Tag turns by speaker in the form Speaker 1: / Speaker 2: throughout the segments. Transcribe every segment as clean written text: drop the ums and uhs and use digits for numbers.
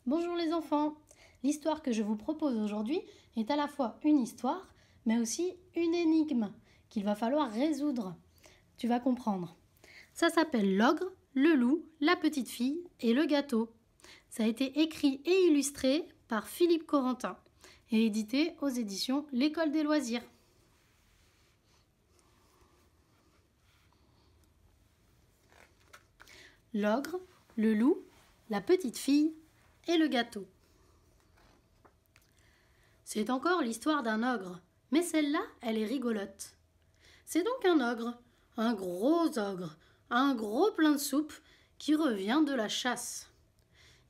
Speaker 1: Bonjour les enfants. L'histoire que je vous propose aujourd'hui est à la fois une histoire, mais aussi une énigme qu'il va falloir résoudre. Tu vas comprendre. Ça s'appelle L'ogre, le loup, la petite fille et le gâteau. Ça a été écrit et illustré par Philippe Corentin et édité aux éditions L'École des loisirs. L'ogre, le loup, la petite fille et le gâteau. C'est encore l'histoire d'un ogre, mais celle-là, elle est rigolote. C'est donc un gros ogre, un gros plein de soupe qui revient de la chasse.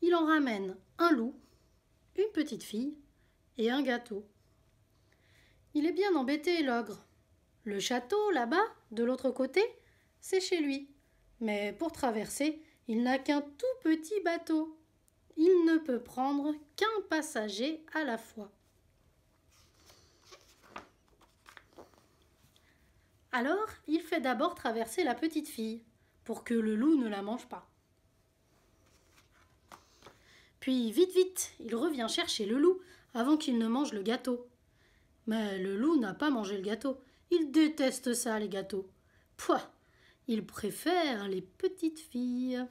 Speaker 1: Il en ramène un loup, une petite fille et un gâteau. Il est bien embêté, l'ogre. Le château, là-bas, de l'autre côté, c'est chez lui. Mais pour traverser, il n'a qu'un tout petit bateau. Il ne peut prendre qu'un passager à la fois. Alors, il fait d'abord traverser la petite fille, pour que le loup ne la mange pas. Puis, vite, vite, il revient chercher le loup avant qu'il ne mange le gâteau. Mais le loup n'a pas mangé le gâteau. Il déteste ça, les gâteaux. Pouah, il préfère les petites filles.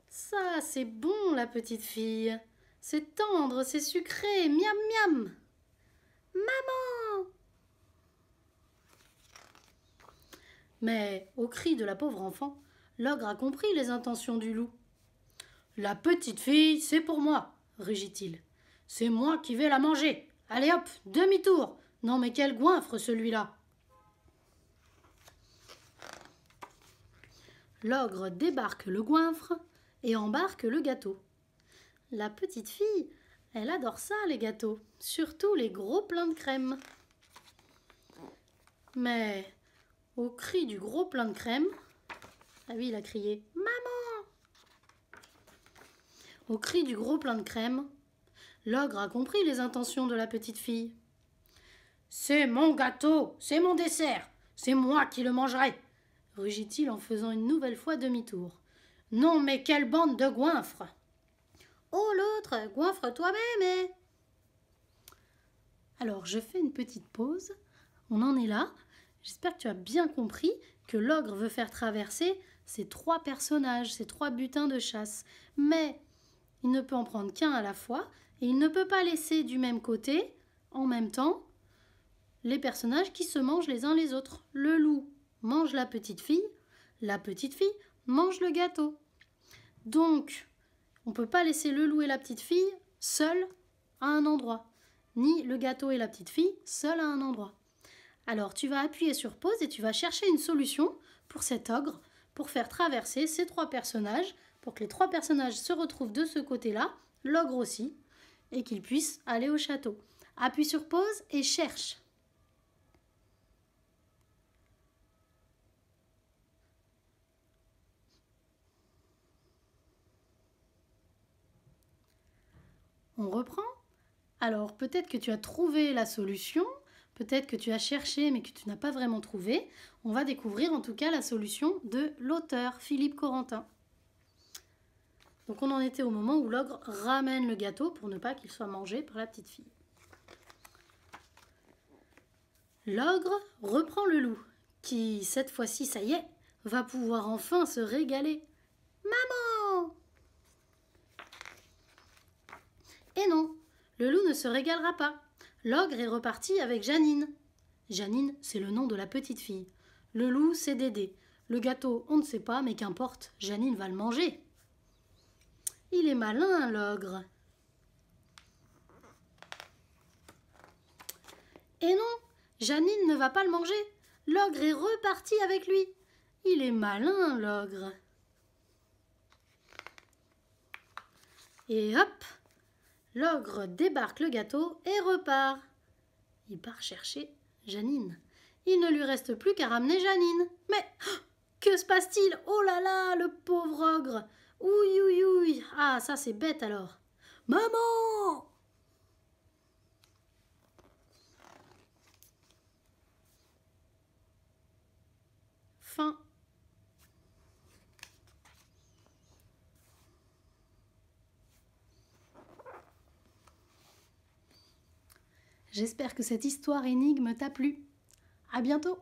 Speaker 1: Ça, c'est bon, la petite fille. C'est tendre, c'est sucré, miam miam. Maman! Mais, au cri de la pauvre enfant, l'ogre a compris les intentions du loup. La petite fille, c'est pour moi, rugit-il. C'est moi qui vais la manger. Allez hop, demi-tour. Non mais quel goinfre celui-là. L'ogre débarque le goinfre et embarque le gâteau. La petite fille, elle adore ça, les gâteaux, surtout les gros pleins de crème. Mais, au cri du gros plein de crème, ah oui, il a crié « Maman !» Au cri du gros plein de crème, l'ogre a compris les intentions de la petite fille. « C'est mon gâteau, c'est mon dessert, c'est moi qui le mangerai !» rugit-il en faisant une nouvelle fois demi-tour. « Non, mais quelle bande de goinfres !»« Oh, l'autre, goinfre toi-même, Alors, je fais une petite pause. On en est là. J'espère que tu as bien compris que l'ogre veut faire traverser ces 3 personnages, ces 3 butins de chasse. Mais il ne peut en prendre qu'un à la fois et il ne peut pas laisser du même côté, en même temps, les personnages qui se mangent les uns les autres. Le loup mange la petite fille mange le gâteau. Donc, on ne peut pas laisser le loup et la petite fille seuls à un endroit, ni le gâteau et la petite fille seuls à un endroit. Alors, tu vas appuyer sur pause et tu vas chercher une solution pour cet ogre, pour faire traverser ces 3 personnages, pour que les 3 personnages se retrouvent de ce côté-là, l'ogre aussi, et qu'ils puissent aller au château. Appuie sur pause et cherche. On reprend. Alors, peut-être que tu as trouvé la solution, peut-être que tu as cherché mais que tu n'as pas vraiment trouvé. On va découvrir en tout cas la solution de l'auteur, Philippe Corentin. Donc on en était au moment où l'ogre ramène le gâteau pour ne pas qu'il soit mangé par la petite fille. L'ogre reprend le loup, qui, cette fois-ci, ça y est, va pouvoir enfin se régaler. Maman! Et non, le loup ne se régalera pas. L'ogre est reparti avec Janine. Janine, c'est le nom de la petite fille. Le loup, c'est Dédé. Le gâteau, on ne sait pas, mais qu'importe, Janine va le manger. Il est malin, l'ogre. Et non, Janine ne va pas le manger. L'ogre est reparti avec lui. Il est malin, l'ogre. Et hop, l'ogre débarque le gâteau et repart. Il part chercher Janine. Il ne lui reste plus qu'à ramener Janine. Mais que se passe-t-il? Oh là là, le pauvre ogre. Ouï, ouï, ouï. Ah, ça c'est bête alors. Maman! Fin. J'espère que cette histoire énigme t'a plu. À bientôt!